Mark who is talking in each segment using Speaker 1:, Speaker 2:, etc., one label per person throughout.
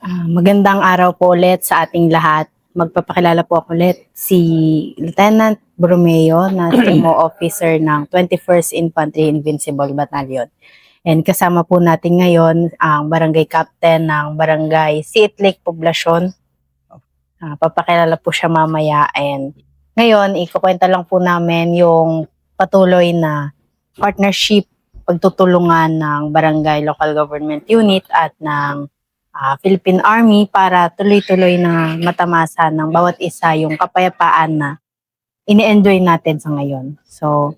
Speaker 1: Magandang araw po ulit sa ating lahat. Magpapakilala po ako ulit si Lieutenant Bromeo na TMO Officer ng 21st Infantry Invincible Battalion. And kasama po natin ngayon ang Barangay Captain ng Barangay Siit Lake Poblacion. Papakilala po siya mamaya. And ngayon, ikukwenta lang po namin yung patuloy na partnership, pagtutulungan ng Barangay Local Government Unit at ng Philippine Army para tuloy-tuloy na matamasa ng bawat isa yung kapayapaan na ini-enjoy natin sa ngayon. So,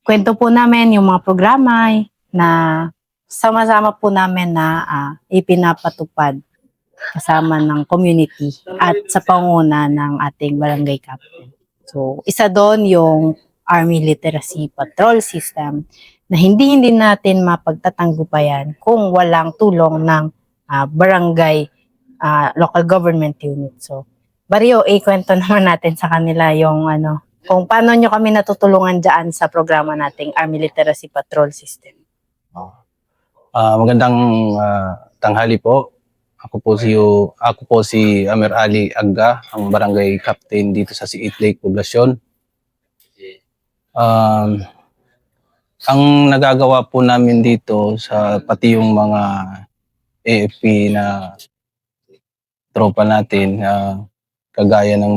Speaker 1: kwento po namin yung mga programa na sama-sama po namin na ipinapatupad kasama ng community at sa panguna ng ating barangay captain. So, isa doon yung Army Literacy Patrol System na hindi natin mapagtatanggupayan kung walang tulong ng barangay local government unit. So, Barrio, ikwento naman natin sa kanila yung kung paano nyo kami natutulungan dyan sa programa nating Army Literacy Patrol System.
Speaker 2: Magandang tanghali po. Ako po si Amer Ali Agga, ang barangay captain dito sa Siit Lake Poblacion. Ang nagagawa po namin dito sa pati yung mga AFP na tropa natin, kagaya ng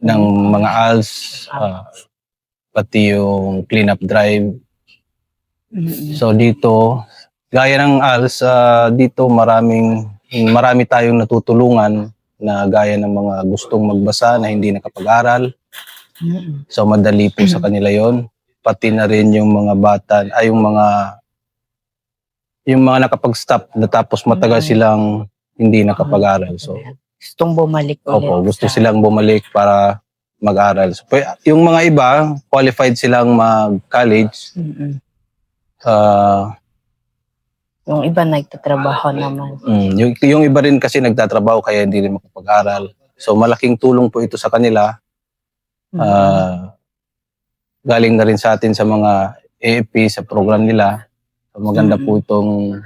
Speaker 2: mga ALS, pati yung cleanup drive. So dito, gaya ng ALS, dito marami tayong natutulungan na gaya ng mga gustong magbasa na hindi nakapag-aral. So madali po sa kanila yon. Pati na rin yung mga bata, yung mga nakapag-stop na tapos matagal silang hindi nakapag-aral. So,
Speaker 1: gustong bumalik ulit.
Speaker 2: Opo, gusto silang bumalik para mag-aral. So, yung mga iba, qualified silang mag-college.
Speaker 1: Yung iba nagtatrabaho naman.
Speaker 2: Yung iba rin kasi nagtatrabaho kaya hindi rin makapag-aral. So, malaking tulong po ito sa kanila. Galing na rin sa atin sa mga AFP sa program nila. So, maganda po itong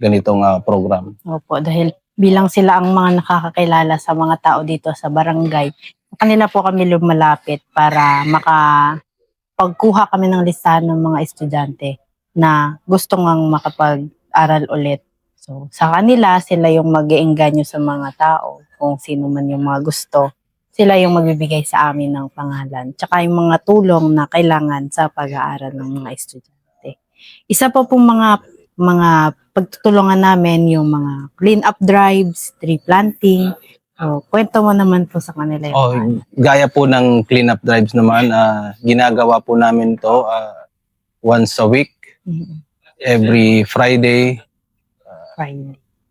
Speaker 2: ganitong program.
Speaker 1: Opo, dahil bilang sila ang mga nakakakilala sa mga tao dito sa barangay, kanila po kami lumalapit para makapagkuha kami ng listahan ng mga estudyante na gusto ngang makapag-aral ulit. So, sa kanila, sila yung mag-iengganyo sa mga tao, kung sino man yung mga gusto. Sila yung magbibigay sa amin ng pangalan. Tsaka yung mga tulong na kailangan sa pag-aaral ng mga estudyante. Isa pa pong mga pagtutulungan namin yung mga clean-up drives, tree planting. So, kwento mo naman po sa kanila yung
Speaker 2: gaya po ng clean-up drives naman, ginagawa po namin to once a week, every Friday.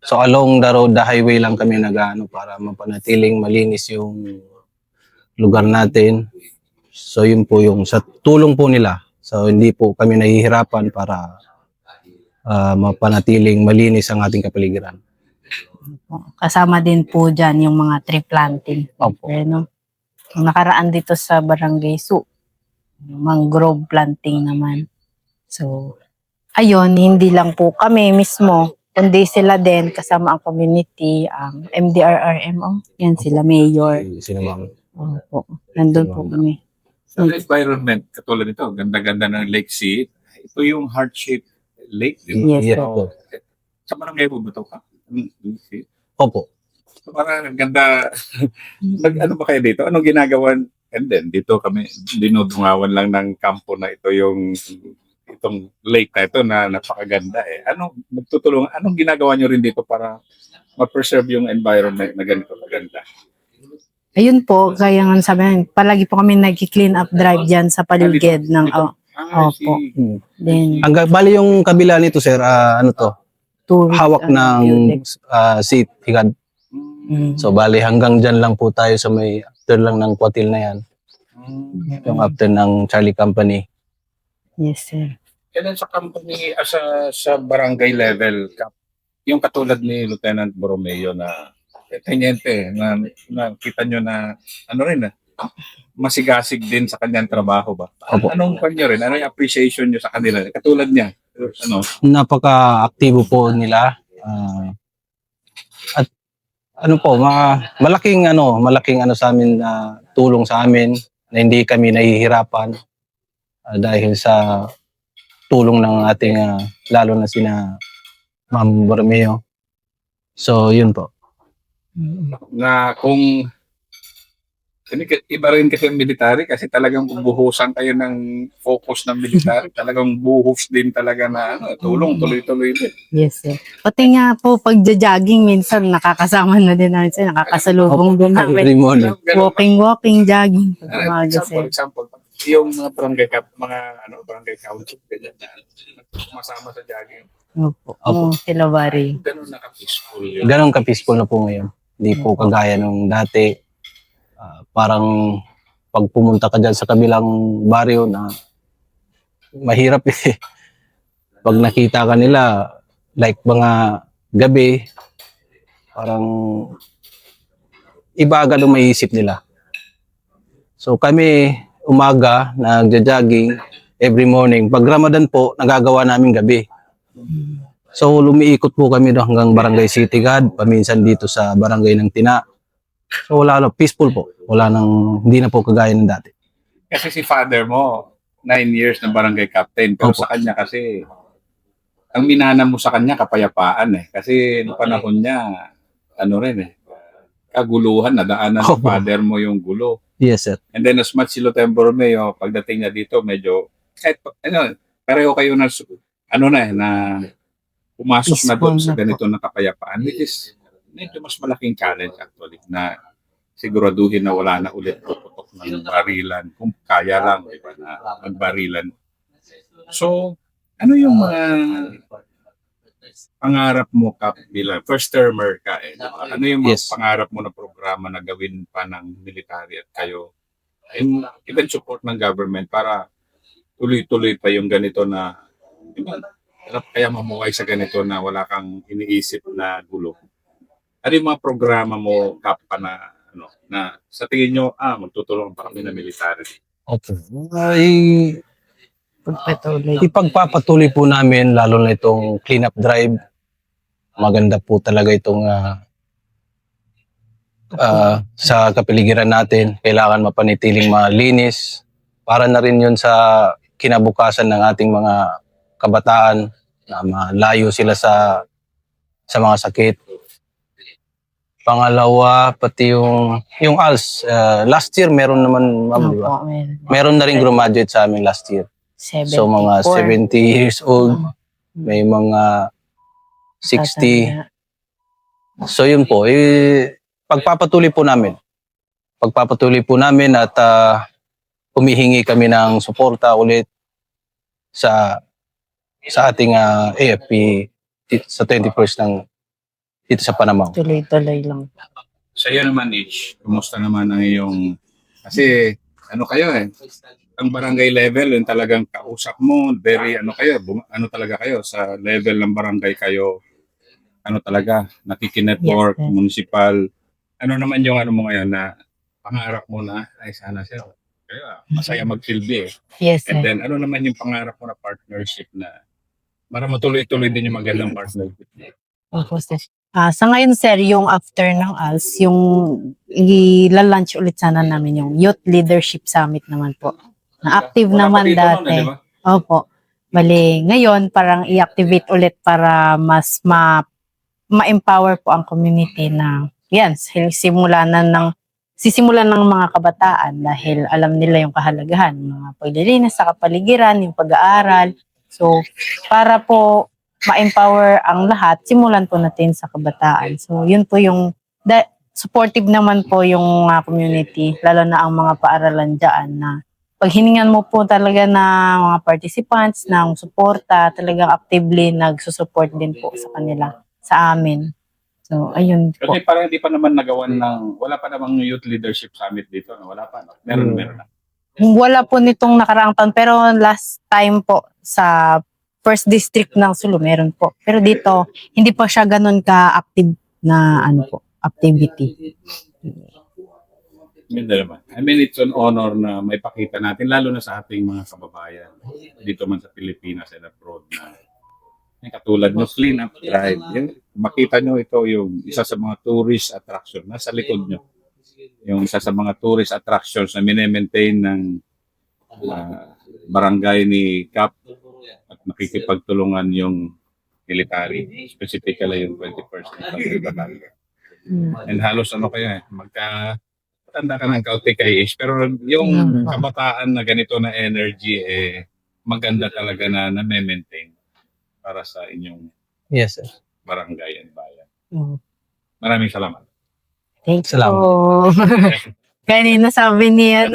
Speaker 2: So along the road, the highway lang kami para mapanatiling malinis yung lugar natin. So yun po yung sa tulong po nila. So hindi po kami nahihirapan para mapanatiling malinis ang ating kapaligiran.
Speaker 1: Kasama din po dyan yung mga tree planting.
Speaker 2: Opo.
Speaker 1: Nakaraan dito sa Barangay Su, mangrove planting naman. So, ayun, hindi lang po kami mismo, kundi sila din kasama ang community, ang MDRRMO, yan sila mayor.
Speaker 2: Sino ma'am?
Speaker 1: Opo, nandun po kami.
Speaker 3: Sa environment, katulad nito, ganda-ganda ng Lake Siit. Ito yung heart-shaped lake, di ba?
Speaker 1: Yes,
Speaker 2: po.
Speaker 3: Sa barangay po ba ito ka?
Speaker 2: Opo.
Speaker 3: So, parang ganda. Ano ba kayo dito? Anong ginagawa? And then, dito kami, dinudungawan lang ng kampo na ito itong lake na ito na napakaganda eh. Anong ginagawa nyo rin dito para ma-preserve yung environment na ganito kaganda?
Speaker 1: Ayun po, kaya nga sabi namin, palagi po kami nag-clean up drive dyan sa paligid ng opo. Then,
Speaker 2: Bali yung kabila nito, sir, hawak ng seat, higad. So bali hanggang dyan lang po tayo sa may after lang ng Kuatil na yan. Yung after ng Charlie Company.
Speaker 1: Yes, sir.
Speaker 3: Kailan sa company, sa barangay level, yung katulad ni Lieutenant Bromeo na teniente, na kita nyo na, masigasig din sa kanyang trabaho ba?
Speaker 2: Opo.
Speaker 3: Anong kanyo rin? Ano yung appreciation nyo sa kanila? Katulad niya?
Speaker 2: Napaka-aktibo po nila. Ah, at ano po, malaking sa amin na tulong sa amin na hindi kami nahihirapan dahil sa tulong ng ating lalo na sina Ma'am Borromeo. So, yun po.
Speaker 3: Na kung iba rin kasi ang military kasi talagang bubuhusan kayo ng focus ng military. Talagang buhos din talaga na tulong, tuloy-tuloy din.
Speaker 1: Yes, sir. Pati nga po, pag-jogging, minsan nakakasama na din namin sir. Nakakasalubong din namin.
Speaker 2: Every morning.
Speaker 1: Walking, jogging. Pag umaga, sir.
Speaker 3: Example, yung mga barangay barangay council, ganyan na, masama sa jogging.
Speaker 1: Opo.
Speaker 2: Opo.
Speaker 1: Sila bari.
Speaker 3: Ganun naka-peaceful yun.
Speaker 2: Ganon ka-peaceful na po ngayon. Hindi po kagaya nung dati. Parang pag pumunta ka dyan sa kabilang baryo na mahirap eh. Pag nakita ka nila, like mga gabi, parang iba agad ang maiisip nila. So kami, umaga, nagja-jogging every morning. Pag Ramadan po, nagagawa namin gabi. So lumiikot po kami hanggang Barangay City God, paminsan dito sa Barangay ng Tina. So wala na, peaceful po. Hindi na po kagaya ng dati.
Speaker 3: Kasi si father mo, 9 years na barangay captain. Pero
Speaker 2: Opo.
Speaker 3: sa kanya kasi, ang minana mo sa kanya kapayapaan eh. Kasi noong panahon niya, kaguluhan, nadaanan ng
Speaker 2: Opo.
Speaker 3: father mo yung gulo.
Speaker 2: Yes, sir.
Speaker 3: And then as much si Lieutenant Borromeo, pagdating niya dito, medyo, pareho kayo na pumasok na doon sa ganito na kapayapaan. Which is, medyo mas malaking challenge actually na siguraduhin na wala na ulit puputok ng barilan. Kung kaya lang, di ba, na magbarilan. So, ano yung mga pangarap mo, Kap, bilang first termer ka eh? Ano yung mga
Speaker 2: Yes.
Speaker 3: pangarap mo na programa na gawin pa ng military at kayo? And even support ng government para tuloy-tuloy pa yung ganito na kaya mamuhay sa ganito na wala kang iniisip na gulo. Ano yung mga programa mo, Kap, pa na sa tingin nyo, magtutulong pa kami na military?
Speaker 2: Okay. Ipagpapatuloy po namin, lalo na itong cleanup drive. Maganda po talaga itong sa kapaligiran natin. Kailangan mapanitiling malinis. Para na rin yun sa kinabukasan ng ating mga kabataan na malayo sila sa mga sakit. Pangalawa, pati yung ALS. Last year, meron naman, ma'am, di ba? Meron na rin graduate sa amin last year.
Speaker 1: 74.
Speaker 2: So, mga 70 years old, may mga 60. So, yun po. Pagpapatuloy po namin. At humihingi kami ng suporta ulit sa ating AFP sa 21st ng dito sa Panamaw.
Speaker 1: Tuloy-tuloy lang.
Speaker 3: Sa iyo naman, Itch, kumusta naman ang iyong, kasi kayo ang barangay level, yung talagang kausap mo, very talaga kayo, sa level ng barangay kayo, talaga, nakikinetwork,
Speaker 1: Yes,
Speaker 3: municipal. Ano naman yung mo ngayon na pangarap mo na, ay sana siya, kaya masaya magsilbi eh.
Speaker 1: Yes,
Speaker 3: And
Speaker 1: sir.
Speaker 3: then, ano naman yung pangarap mo na partnership na, para matuloy-tuloy din yung magandang partnership?
Speaker 1: Opo, sir. Sa ngayon, sir, yung after ng ALS, yung i-launch ulit sana namin yung Youth Leadership Summit naman po. Na active
Speaker 3: Wala
Speaker 1: naman
Speaker 3: pa dito
Speaker 1: dati.
Speaker 3: nun, di ba?
Speaker 1: Opo. Bali, ngayon, parang i-activate ulit para mas ma-empower po ang community na, yan, sisimulan ng mga kabataan dahil alam nila yung kahalagahan, mga paglilinis sa kapaligiran, yung pag-aaral. So, para po ma-empower ang lahat, simulan po natin sa kabataan. So, yun po yung, supportive naman po yung community, lalo na ang mga paaralan dyan na pag hiningan mo po talaga na mga participants ng suporta, talagang actively nagsusupport din po sa kanila, sa amin. So, ayun po.
Speaker 3: Kasi parang hindi pa naman nagawan wala pa namang Youth Leadership Summit dito. Wala pa. No? Meron na.
Speaker 1: Wala po nitong nakaraang taon, pero last time po sa first district ng Sulu, meron po. Pero dito, hindi pa siya ganun ka-active na activity.
Speaker 3: Hindi naman. I mean, it's an honor na may pakita natin, lalo na sa ating mga kababayan dito man sa Pilipinas and abroad na Yung katulad nyo, clean up drive. Yung, makita nyo ito yung isa sa mga tourist attraction. Nasa likod nyo. Yung isa sa mga tourist attractions na minemaintain ng barangay ni Cap at nakikipagtulungan yung military, specifically yung 21st Infantry Battalion. And halos tanda ka ng kaunti kay Ish, pero yung kabataan na ganito na energy, maganda talaga na na-maintain para sa inyong
Speaker 2: Yes, sir.
Speaker 3: barangay and bayan. Maraming salamat.
Speaker 1: Thank you.
Speaker 2: Salamat.
Speaker 1: Kanina sabi niya,